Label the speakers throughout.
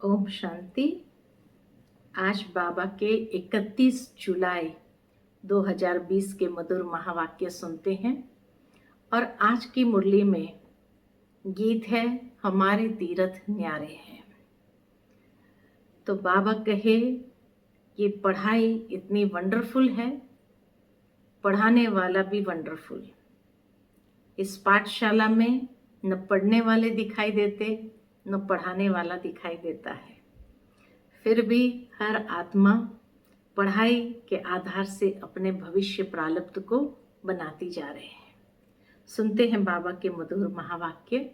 Speaker 1: ओम शांति। आज बाबा के 31 जुलाई 2020 के मधुर महावाक्य सुनते हैं और आज की मुरली में गीत है हमारे तीरथ न्यारे हैं। तो बाबा कहे ये पढ़ाई इतनी वंडरफुल है, पढ़ाने वाला भी वंडरफुल। इस पाठशाला में न पढ़ने वाले दिखाई देते न पढ़ाने वाला दिखाई देता है, फिर भी हर आत्मा पढ़ाई के आधार से अपने भविष्य प्रारब्ध को बनाती जा रहे हैं। सुनते हैं बाबा के मधुर महावाक्य।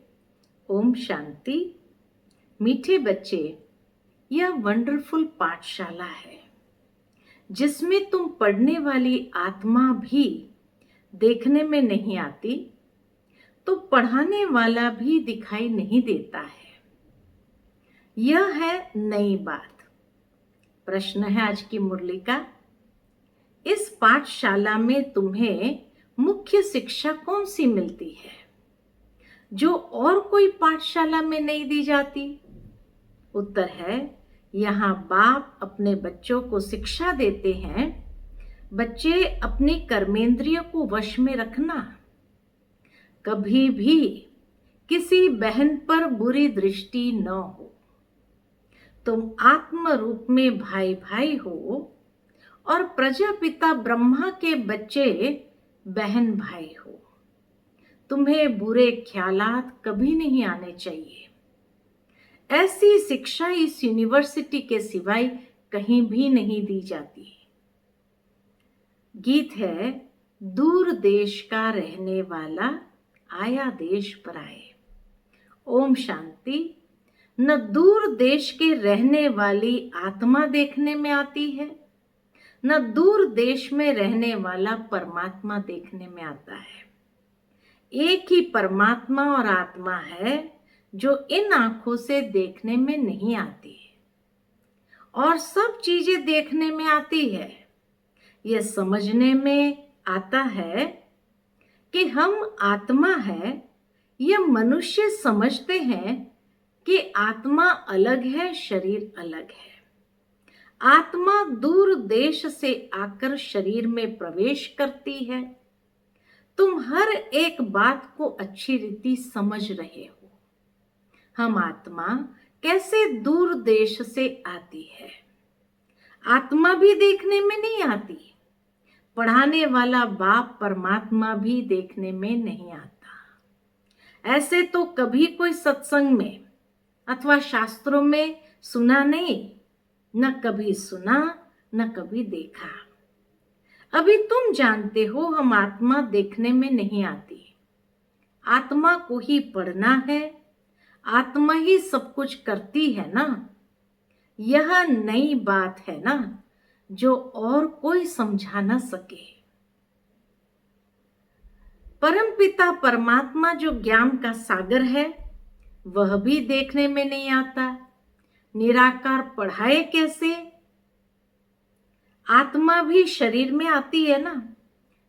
Speaker 1: ओम शांति। मीठे बच्चे, यह वंडरफुल पाठशाला है जिसमें तुम पढ़ने वाली आत्मा भी देखने में नहीं आती तो पढ़ाने वाला भी दिखाई नहीं देता है। यह है नई बात। प्रश्न है आज की मुरली का, इस पाठशाला में तुम्हें मुख्य शिक्षा कौन सी मिलती है जो और कोई पाठशाला में नहीं दी जाती? उत्तर है, यहाँ बाप अपने बच्चों को शिक्षा देते हैं बच्चे अपनी कर्मेंद्रिय को वश में रखना, कभी भी किसी बहन पर बुरी दृष्टि न हो, तुम आत्म रूप में भाई भाई हो और प्रजापिता ब्रह्मा के बच्चे बहन भाई हो। तुम्हें बुरे ख्यालात कभी नहीं आने चाहिए। ऐसी शिक्षा इस यूनिवर्सिटी के सिवाय कहीं भी नहीं दी जाती। गीत है, दूर देश का रहने वाला आया देश पर आए। ओम शांति। न दूर देश के रहने वाली आत्मा देखने में आती है, न दूर देश में रहने वाला परमात्मा देखने में आता है। एक ही परमात्मा और आत्मा है जो इन आंखों से देखने में नहीं आती और सब चीजें देखने में आती है। यह समझने में आता है कि हम आत्मा है। यह मनुष्य समझते हैं कि आत्मा अलग है, शरीर अलग है। आत्मा दूर देश से आकर शरीर में प्रवेश करती है। तुम हर एक बात को अच्छी रीति समझ रहे हो। हम आत्मा कैसे दूर देश से आती है? आत्मा भी देखने में नहीं आती, पढ़ाने वाला बाप परमात्मा भी देखने में नहीं आता। ऐसे तो कभी कोई सत्संग में अथवा शास्त्रों में सुना नहीं, न कभी सुना न कभी देखा। अभी तुम जानते हो हम आत्मा देखने में नहीं आती। आत्मा को ही पढ़ना है, आत्मा ही सब कुछ करती है ना। यह नई बात है ना जो और कोई समझा न सके। परमपिता परमात्मा जो ज्ञान का सागर है वह भी देखने में नहीं आता। निराकार पढ़ाए कैसे? आत्मा भी शरीर में आती है ना।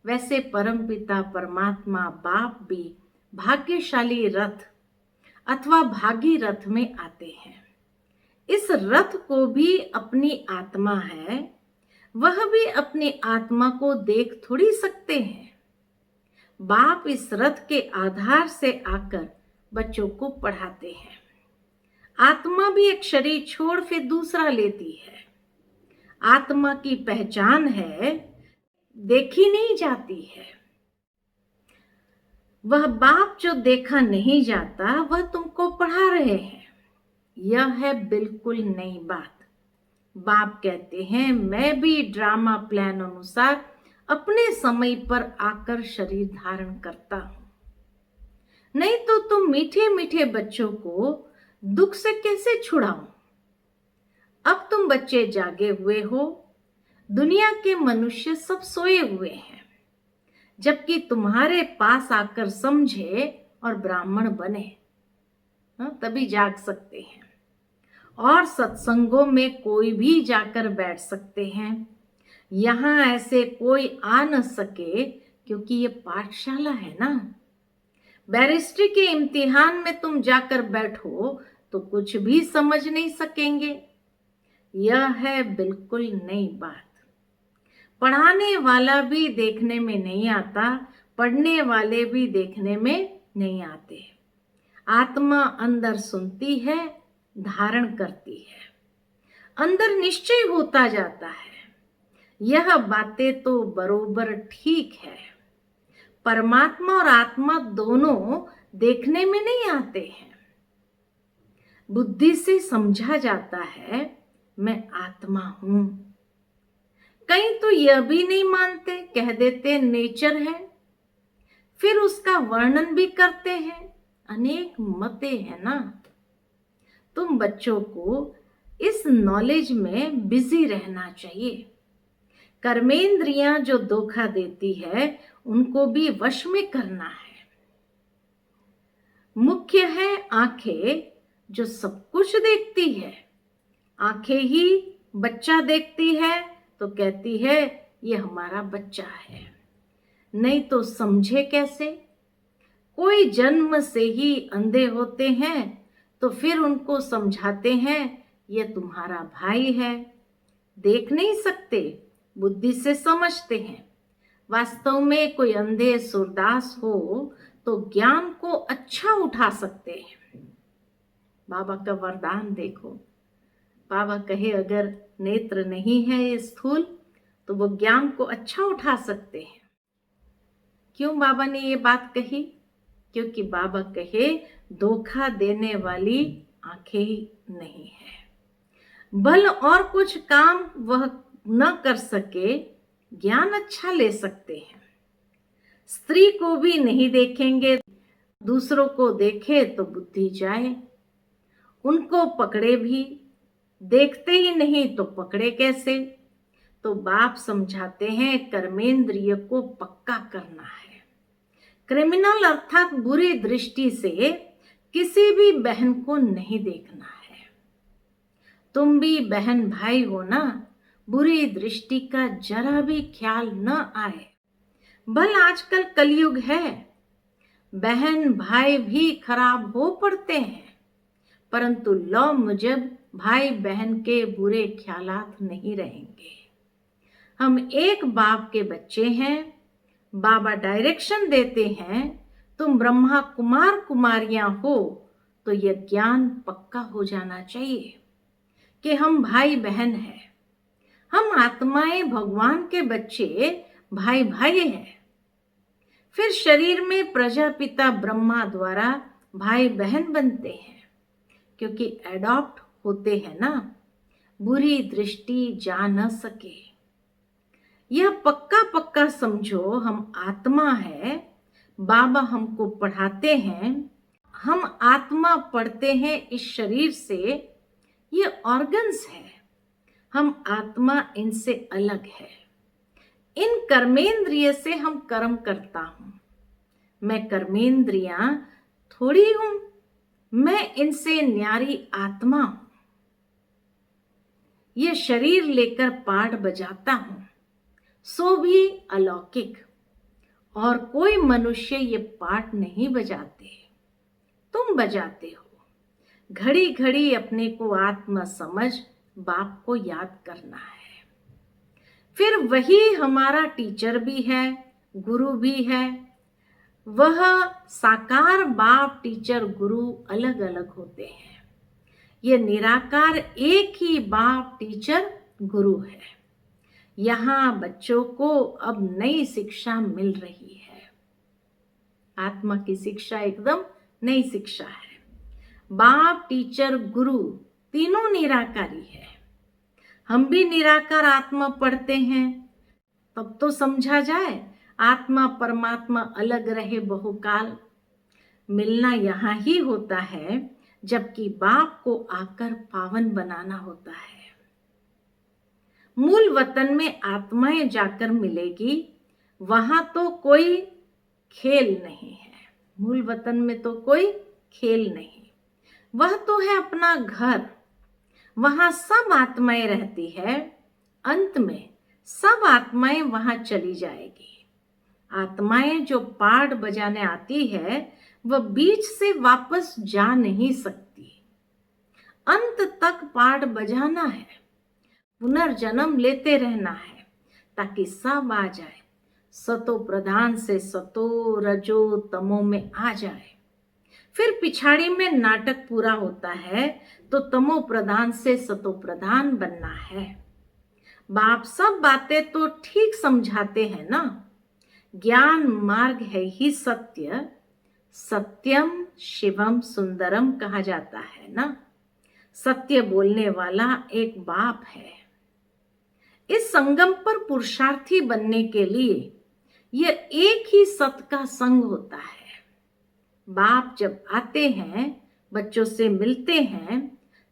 Speaker 1: वैसे परमपिता परमात्मा बाप भी भाग्यशाली रथ अथवा भागी रथ में आते हैं। इस रथ को भी अपनी आत्मा है, वह भी अपनी आत्मा को देख थोड़ी सकते हैं। बाप इस रथ के आधार से आकर बच्चों को पढ़ाते हैं। आत्मा भी एक शरीर छोड़ फिर दूसरा लेती है। आत्मा की पहचान है, देखी नहीं जाती है। वह बाप जो देखा नहीं जाता वह तुमको पढ़ा रहे हैं। यह है बिल्कुल नई बात। बाप कहते हैं, मैं भी ड्रामा प्लान अनुसार अपने समय पर आकर शरीर धारण करता हूं, नहीं तो तुम मीठे मीठे बच्चों को दुख से कैसे छुड़ाऊं? अब तुम बच्चे जागे हुए हो, दुनिया के मनुष्य सब सोए हुए हैं, जबकि तुम्हारे पास आकर समझे और ब्राह्मण बने तभी जाग सकते हैं। और सत्संगों में कोई भी जाकर बैठ सकते हैं। यहाँ ऐसे कोई आ न सके क्योंकि ये पाठशाला है ना। बैरिस्ट्री के इम्तिहान में तुम जाकर बैठो तो कुछ भी समझ नहीं सकेंगे। यह है बिल्कुल नई बात। पढ़ाने वाला भी देखने में नहीं आता, पढ़ने वाले भी देखने में नहीं आते। आत्मा अंदर सुनती है, धारण करती है, अंदर निश्चय होता जाता है। यह बातें तो बरोबर ठीक है। परमात्मा और आत्मा दोनों देखने में नहीं आते हैं। बुद्धि से समझा जाता है मैं आत्मा हूं। कई तो यह भी नहीं मानते, कह देते नेचर है, फिर उसका वर्णन भी करते हैं। अनेक मतें हैं ना। तुम बच्चों को इस नॉलेज में बिजी रहना चाहिए। कर्मेंद्रियां जो धोखा देती है उनको भी वश में करना है। मुख्य है आंखें जो सब कुछ देखती है। आंखें ही बच्चा देखती है तो कहती है ये हमारा बच्चा है, नहीं तो समझे कैसे। कोई जन्म से ही अंधे होते हैं तो फिर उनको समझाते हैं ये तुम्हारा भाई है। देख नहीं सकते, बुद्धि से समझते हैं। वास्तव में कोई अंधे सूरदास हो तो ज्ञान को अच्छा उठा सकते हैं। बाबा का वरदान देखो। बाबा कहे अगर नेत्र नहीं है ये स्थूल तो वो ज्ञान को अच्छा उठा सकते हैं। क्यों बाबा ने ये बात कही? क्योंकि बाबा कहे धोखा देने वाली आंखें ही नहीं है। भल और कुछ काम वह न कर सके, ज्ञान अच्छा ले सकते हैं। स्त्री को भी नहीं देखेंगे, दूसरों को देखे तो बुद्धि जाए। उनको पकड़े भी, देखते ही नहीं तो पकड़े कैसे। तो बाप समझाते हैं कर्मेंद्रिय को पक्का करना है। क्रिमिनल अर्थात बुरी दृष्टि से किसी भी बहन को नहीं देखना है। तुम भी बहन भाई हो ना, बुरी दृष्टि का जरा भी ख्याल न आए। भल आजकल कलयुग है, बहन भाई भी खराब हो पड़ते हैं, परंतु लौ मुजब भाई बहन के बुरे ख्यालात नहीं रहेंगे। हम एक बाप के बच्चे हैं। बाबा डायरेक्शन देते हैं तुम ब्रह्मा कुमार कुमारियां हो तो यह ज्ञान पक्का हो जाना चाहिए कि हम भाई बहन हैं। हम आत्माएं भगवान के बच्चे भाई भाई हैं। फिर शरीर में प्रजापिता ब्रह्मा द्वारा भाई बहन बनते हैं, क्योंकि एडॉप्ट होते हैं ना। बुरी दृष्टि जा न सके, यह पक्का पक्का समझो। हम आत्मा है, बाबा हमको पढ़ाते हैं। हम आत्मा पढ़ते हैं इस शरीर से, ये ऑर्गन्स है। हम आत्मा इनसे अलग है। इन कर्मेंद्रिय से हम कर्म करता हूं। मैं कर्मेंद्रियां थोड़ी हूं, मैं इनसे न्यारी आत्मा हूं। ये शरीर लेकर पाठ बजाता हूं, सो भी अलौकिक। और कोई मनुष्य ये पाठ नहीं बजाते, तुम बजाते हो। घड़ी घड़ी अपने को आत्मा समझ बाप को याद करना है। फिर वही हमारा टीचर भी है, गुरु भी है। वह साकार बाप टीचर गुरु अलग अलग होते हैं। ये निराकार एक ही बाप टीचर गुरु है। यहाँ बच्चों को अब नई शिक्षा मिल रही है। आत्मा की शिक्षा एकदम नई शिक्षा है। बाप टीचर गुरु तीनों निराकारी है। हम भी निराकार आत्मा पढ़ते हैं, तब तो समझा जाए आत्मा परमात्मा अलग रहे बहुकाल। मिलना यहाँ ही होता है, जबकि बाप को आकर पावन बनाना होता है। मूल वतन में आत्माएं जाकर मिलेगी, वहां तो कोई खेल नहीं है। मूल वतन में तो कोई खेल नहीं, वह तो है अपना घर। वहां सब आत्माएं रहती है। अंत में सब आत्माएं वहां चली जाएगी। आत्माएं जो पाठ बजाने आती है वह बीच से वापस जा नहीं सकती। अंत तक पाठ बजाना है, पुनर्जन्म लेते रहना है ताकि सब आ जाए, सतो प्रधान से सतो रजो तमो में आ जाए। फिर पिछाड़ी में नाटक पूरा होता है तो तमो प्रधान से सतो प्रधान बनना है। बाप सब बातें तो ठीक समझाते हैं ना, ज्ञान मार्ग है ही सत्य, सत्यम शिवम सुंदरम कहा जाता है ना। सत्य बोलने वाला एक बाप है। इस संगम पर पुरुषार्थी बनने के लिए यह एक ही सत का संग होता है। बाप जब आते हैं, बच्चों से मिलते हैं,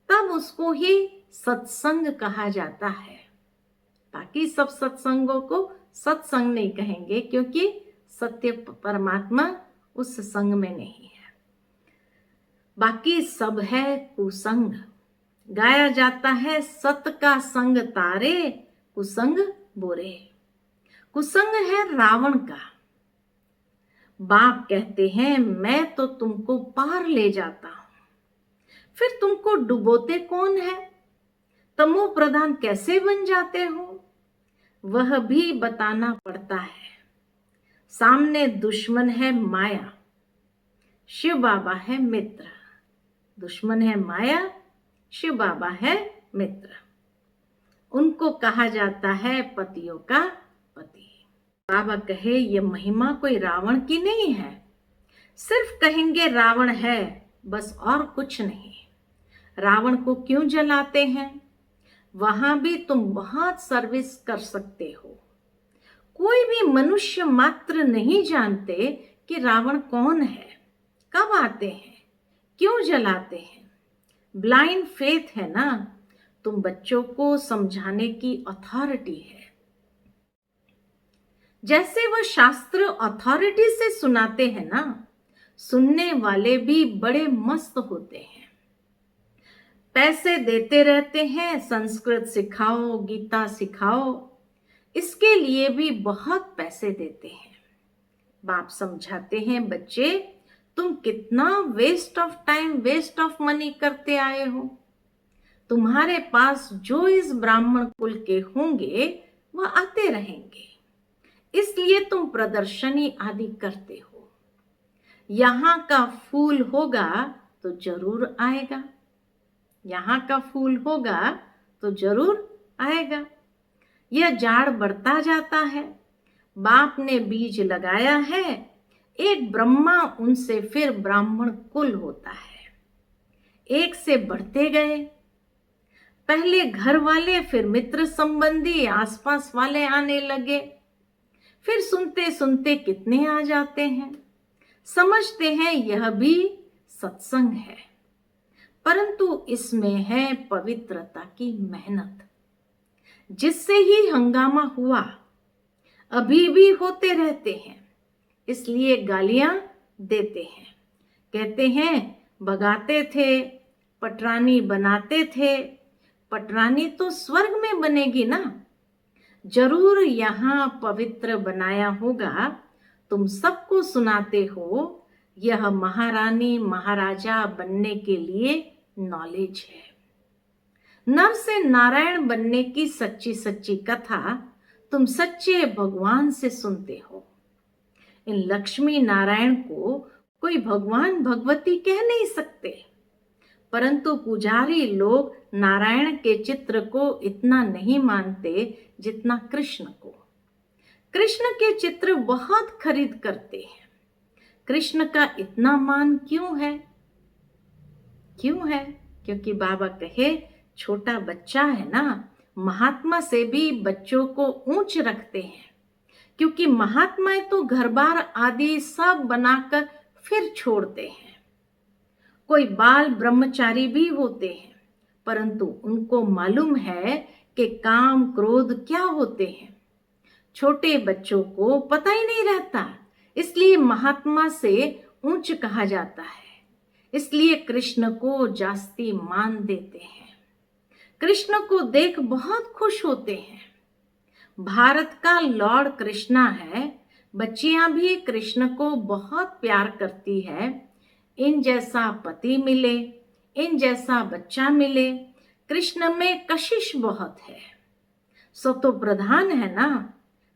Speaker 1: तब उसको ही सत्संग कहा जाता है। बाकी सब सत्संगों को सत्संग नहीं कहेंगे क्योंकि सत्य परमात्मा उस संग में नहीं है। बाकी सब है कुसंग। गाया जाता है सत का संग तारे, कुसंग बुरे। कुसंग है रावण का। बाप कहते हैं मैं तो तुमको पार ले जाता हूं, फिर तुमको डुबोते कौन है? तमो प्रधान कैसे बन जाते हो वह भी बताना पड़ता है। सामने दुश्मन है माया, शिव बाबा है मित्र। दुश्मन है माया, शिव बाबा है मित्र। उनको कहा जाता है पतियों का पति। बाबा कहे ये महिमा कोई रावण की नहीं है, सिर्फ कहेंगे रावण है, बस और कुछ नहीं। रावण को क्यों जलाते हैं? वहां भी तुम बहुत सर्विस कर सकते हो। कोई भी मनुष्य मात्र नहीं जानते कि रावण कौन है, कब आते हैं, क्यों जलाते हैं। ब्लाइंड फेथ है ना, तुम बच्चों को समझाने की अथॉरिटी है। जैसे वह शास्त्र अथॉरिटी से सुनाते हैं ना, सुनने वाले भी बड़े मस्त होते हैं। पैसे देते रहते हैं, संस्कृत सिखाओ, गीता सिखाओ, इसके लिए भी बहुत पैसे देते हैं। बाप समझाते हैं बच्चे तुम कितना waste of time, waste of money करते आए हो। तुम्हारे पास जो इस ब्राह्मण कुल के होंगे वह आते रहेंगे, इसलिए तुम प्रदर्शनी आदि करते हो। यहाँ का फूल होगा तो जरूर आएगा, यहाँ का फूल होगा तो जरूर आएगा। यह जाड़ बढ़ता जाता है। बाप ने बीज लगाया है, एक ब्रह्मा उनसे फिर ब्राह्मण कुल होता है। एक से बढ़ते गए, पहले घर वाले, फिर मित्र संबंधी, आसपास वाले आने लगे, फिर सुनते सुनते कितने आ जाते हैं। समझते हैं यह भी सत्संग है, परंतु इसमें है पवित्रता की मेहनत, जिससे ही हंगामा हुआ, अभी भी होते रहते हैं, इसलिए गालियां देते हैं। कहते हैं भगाते थे, पटरानी बनाते थे। पटरानी तो स्वर्ग में बनेगी ना, जरूर यहाँ पवित्र बनाया होगा। तुम सबको सुनाते हो, यह महारानी महाराजा बनने के लिए नॉलेज है। नर से नारायण बनने की सच्ची सच्ची कथा तुम सच्चे भगवान से सुनते हो। इन लक्ष्मी नारायण को कोई भगवान भगवती कह नहीं सकते, परंतु पुजारी लोग नारायण के चित्र को इतना नहीं मानते जितना कृष्ण को। कृष्ण के चित्र बहुत खरीद करते हैं। कृष्ण का इतना मान क्यों है? क्यों है? क्योंकि बाबा कहे छोटा बच्चा है ना, महात्मा से भी बच्चों को ऊंच रखते हैं, क्योंकि महात्माएं तो घर बार आदि सब बनाकर फिर छोड़ते हैं। कोई बाल ब्रह्मचारी भी होते हैं, परंतु उनको मालूम है कि काम क्रोध क्या होते हैं। छोटे बच्चों को पता ही नहीं रहता, इसलिए महात्मा से ऊंच कहा जाता है। इसलिए कृष्ण को जास्ती मान देते हैं। कृष्ण को देख बहुत खुश होते हैं। भारत का लॉर्ड कृष्णा है, बच्चियां भी कृष्ण को बहुत प्यार करती है। इन जैसा पति मिले, इन जैसा बच्चा मिले। कृष्ण में कशिश बहुत है, सो तो प्रधान है ना।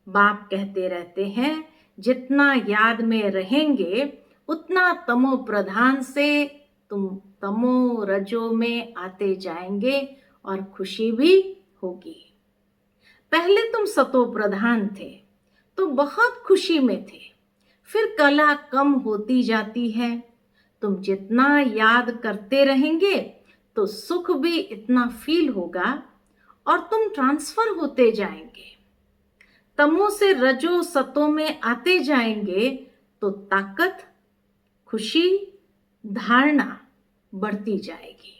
Speaker 1: बाप कहते रहते हैं जितना याद में रहेंगे उतना तमो प्रधान से तुम तमो रजो में आते जाएंगे और खुशी भी होगी। पहले तुम सतो प्रधान थे तो बहुत खुशी में थे, फिर कला कम होती जाती है। तुम जितना याद करते रहेंगे तो सुख भी इतना फील होगा और तुम ट्रांसफर होते जाएंगे। तमो से रजो सतो में आते जाएंगे तो ताकत, खुशी, धारणा बढ़ती जाएगी।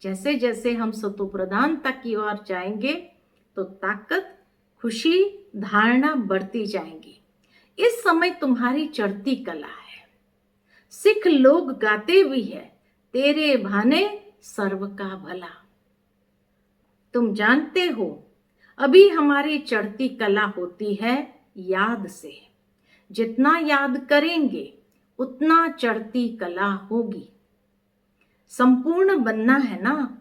Speaker 1: जैसे जैसे हम सतो प्रधानता की ओर जाएंगे तो ताकत, खुशी, धारणा बढ़ती जाएंगी। इस समय तुम्हारी चढ़ती कला है। सिख लोग गाते भी है, तेरे भाने सर्व का भला। तुम जानते हो अभी हमारी चढ़ती कला होती है याद से। जितना याद करेंगे उतना चढ़ती कला होगी। संपूर्ण बनना है ना,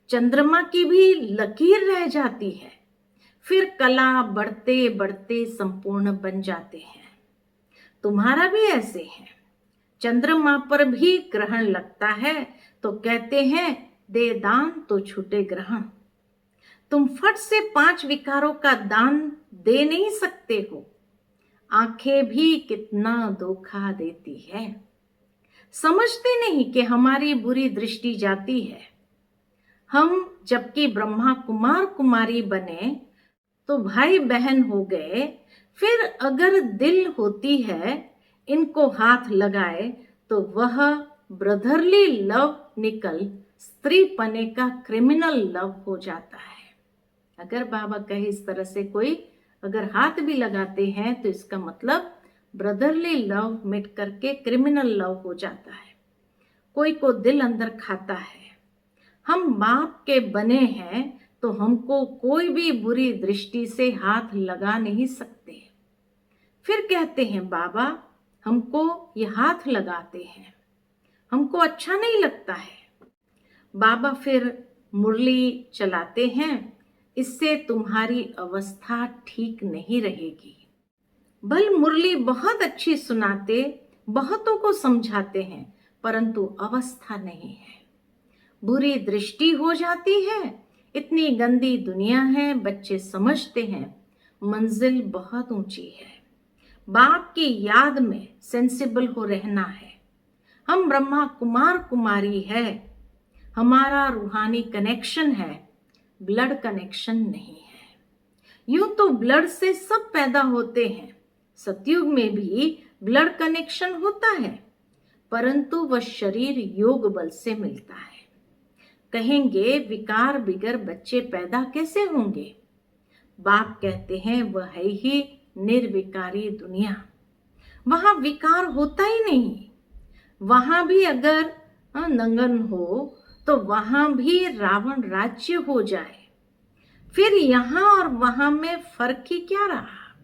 Speaker 1: चंद्रमा की भी लकीर रह जाती है, फिर कला बढ़ते बढ़ते संपूर्ण बन जाते हैं। तुम्हारा भी ऐसे है। चंद्रमा पर भी ग्रहण लगता है तो कहते हैं दे दान तो छूटे ग्रहण। तुम फट से 5 विकारों का दान दे नहीं सकते हो। आंखें भी कितना धोखा देती है। समझते नहीं कि हमारी बुरी दृष्टि जाती है। हम जबकि ब्रह्मा कुमार कुमारी बने तो भाई बहन हो गए, फिर अगर दिल होती है इनको हाथ लगाए तो वह ब्रदरली लव निकल स्त्री पने का क्रिमिनल लव हो जाता है। अगर बाबा कहे इस तरह से कोई अगर हाथ भी लगाते हैं तो इसका मतलब ब्रदरली लव मिट करके क्रिमिनल लव हो जाता है। कोई को दिल अंदर खाता है। हम बाप के बने हैं तो हमको कोई भी बुरी दृष्टि से हाथ लगा नहीं सकते। फिर कहते हैं बाबा हमको ये हाथ लगाते हैं, हमको अच्छा नहीं लगता है। बाबा फिर मुरली चलाते हैं, इससे तुम्हारी अवस्था ठीक नहीं रहेगी। भल मुरली बहुत अच्छी सुनाते, बहुतों को समझाते हैं, परंतु अवस्था नहीं है। बुरी दृष्टि हो जाती है। इतनी गंदी दुनिया है, बच्चे समझते हैं मंजिल बहुत ऊंची है। बाप की याद में सेंसिबल हो रहना है। हम ब्रह्मा कुमार कुमारी है, हमारा रूहानी कनेक्शन है, ब्लड कनेक्शन नहीं है। यूं तो ब्लड से सब पैदा होते हैं, सतयुग में भी ब्लड कनेक्शन होता है, परंतु वह शरीर योग बल से मिलता है। कहेंगे विकार बिगर बच्चे पैदा कैसे होंगे? बाप कहते हैं वह है ही निर्विकारी दुनिया, वहां विकार होता ही नहीं। वहां भी अगर नंगन हो तो वहां भी रावण राज्य हो जाए, फिर यहां और वहां में फर्क ही क्या रहा?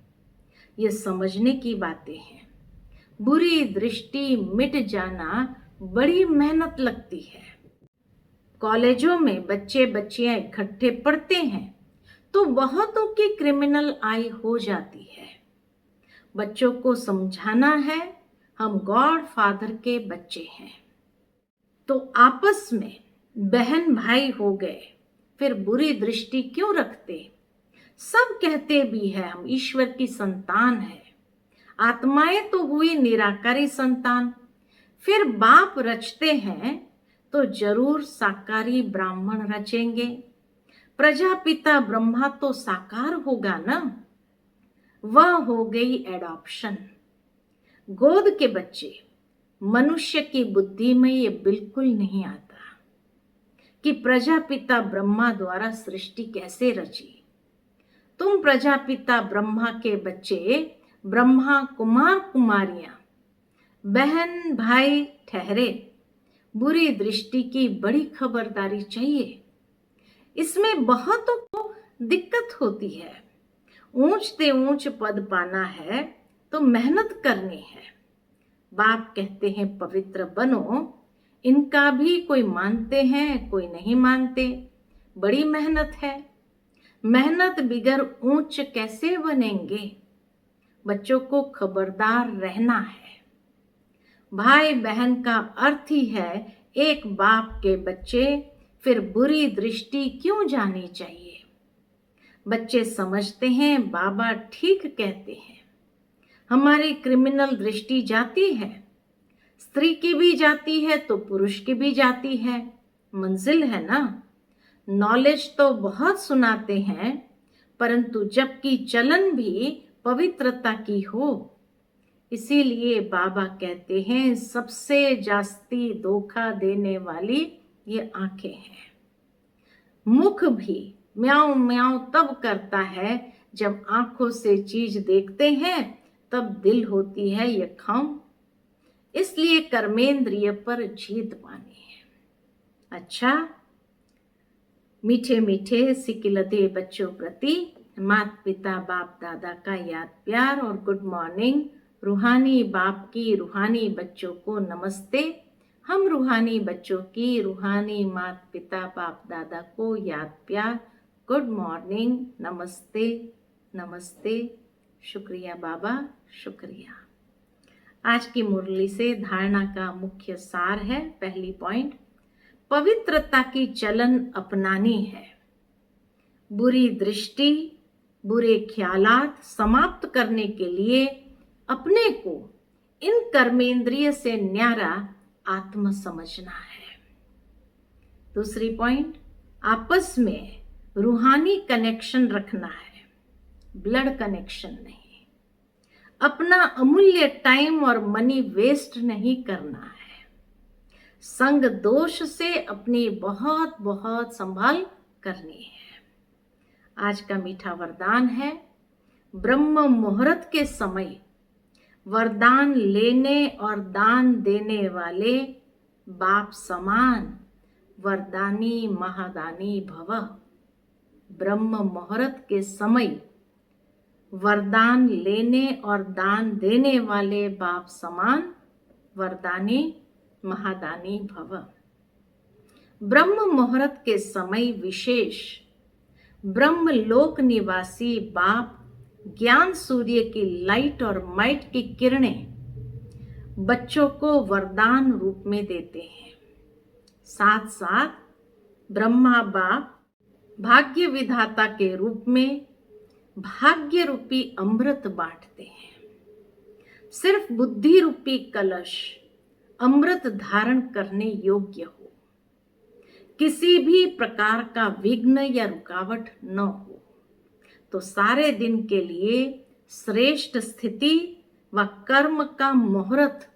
Speaker 1: ये समझने की बातें हैं। बुरी दृष्टि मिट जाना बड़ी मेहनत लगती है। कॉलेजों में बच्चे बच्चियां इकट्ठे पढ़ते हैं तो बहुतों की क्रिमिनल आई हो जाती है। बच्चों को समझाना है हम गॉड फादर के बच्चे हैं, तो आपस में बहन भाई हो गए, फिर बुरी दृष्टि क्यों रखते? सब कहते भी है हम ईश्वर की संतान है। आत्माएं तो हुई निराकारी संतान, फिर बाप रचते हैं तो जरूर साकारी ब्राह्मण रचेंगे। प्रजापिता ब्रह्मा तो साकार होगा ना। वह हो गई एडॉप्शन। गोद के बच्चे मनुष्य की बुद्धि में ये बिल्कुल नहीं आता कि प्रजापिता ब्रह्मा द्वारा सृष्टि कैसे रची। तुम प्रजापिता ब्रह्मा के बच्चे, ब्रह्मा कुमार कुमारियां, बहन भाई ठहरे। बुरी दृष्टि की बड़ी खबरदारी चाहिए। इसमें बहुतों को दिक्कत होती है। ऊंच ते ऊंच पद पाना है तो मेहनत करनी है। बाप कहते हैं पवित्र बनो, इनका भी कोई मानते हैं, कोई नहीं मानते। बड़ी मेहनत है, मेहनत बिगर ऊंच कैसे बनेंगे। बच्चों को खबरदार रहना है। भाई बहन का अर्थ ही है एक बाप के बच्चे, फिर बुरी दृष्टि क्यों जानी चाहिए। बच्चे समझते हैं बाबा ठीक कहते हैं। हमारी क्रिमिनल दृष्टि जाती है, स्त्री की भी जाती है तो पुरुष की भी जाती है। मंजिल है ना। नॉलेज तो बहुत सुनाते हैं, परंतु जबकि चलन भी पवित्रता की हो। इसीलिए बाबा कहते हैं सबसे जास्ती धोखा देने वाली ये आंखें हैं। मुख भी म्याऊं म्याऊं तब करता है जब आंखों से चीज देखते हैं, तब दिल होती है ये खाऊं। इसलिए कर्मेंद्रिय पर जीत पानी है। अच्छा, मीठे मीठे सिकिलधे बच्चों प्रति माता पिता बाप दादा का याद प्यार और गुड मॉर्निंग। रूहानी बाप की रूहानी बच्चों को नमस्ते। हम रूहानी बच्चों की रूहानी माता पिता बाप दादा को याद प्यार, गुड मॉर्निंग, नमस्ते नमस्ते। शुक्रिया बाबा, शुक्रिया। आज की मुरली से धारणा का मुख्य सार है। पहली पॉइंट, पवित्रता की चलन अपनानी है। बुरी दृष्टि, बुरे ख्यालात समाप्त करने के लिए अपने को इन कर्मेंद्रिय से न्यारा आत्म समझना है। दूसरी पॉइंट, आपस में रूहानी कनेक्शन रखना है, ब्लड कनेक्शन नहीं। अपना अमूल्य टाइम और मनी वेस्ट नहीं करना है। संग दोष से अपनी बहुत बहुत संभाल करनी है। आज का मीठा वरदान है, ब्रह्म मुहूर्त के समय वरदान लेने और दान देने वाले बाप समान वरदानी महादानी भव। ब्रह्म मुहूर्त के समय वरदान लेने और दान देने वाले बाप समान वरदानी महादानी भव। ब्रह्म मुहूर्त के समय विशेष ब्रह्मलोक निवासी बाप ज्ञान सूर्य की लाइट और माइट की किरणें बच्चों को वरदान रूप में देते हैं। साथ साथ ब्रह्मा बाप भाग्य विधाता के रूप में भाग्य रूपी अमृत बांटते हैं। सिर्फ बुद्धि रूपी कलश अमृत धारण करने योग्य हो, किसी भी प्रकार का विघ्न या रुकावट न हो, तो सारे दिन के लिए श्रेष्ठ स्थिति व कर्म का मुहूर्त,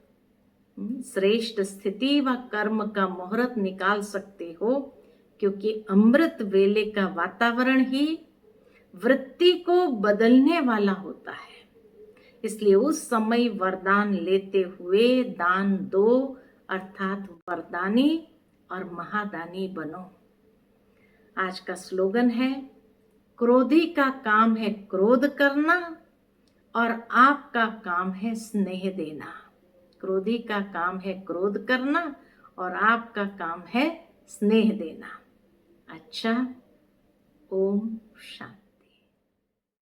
Speaker 1: श्रेष्ठ स्थिति व कर्म का मुहूर्त निकाल सकते हो, क्योंकि अमृत वेले का वातावरण ही वृत्ति को बदलने वाला होता है। इसलिए उस समय वरदान लेते हुए दान दो, अर्थात वरदानी और महादानी बनो। आज का स्लोगन है, क्रोधी का काम है क्रोध करना और आपका काम है स्नेह देना। क्रोधी का काम है क्रोध करना और आपका काम है स्नेह देना। अच्छा, ओम शांति।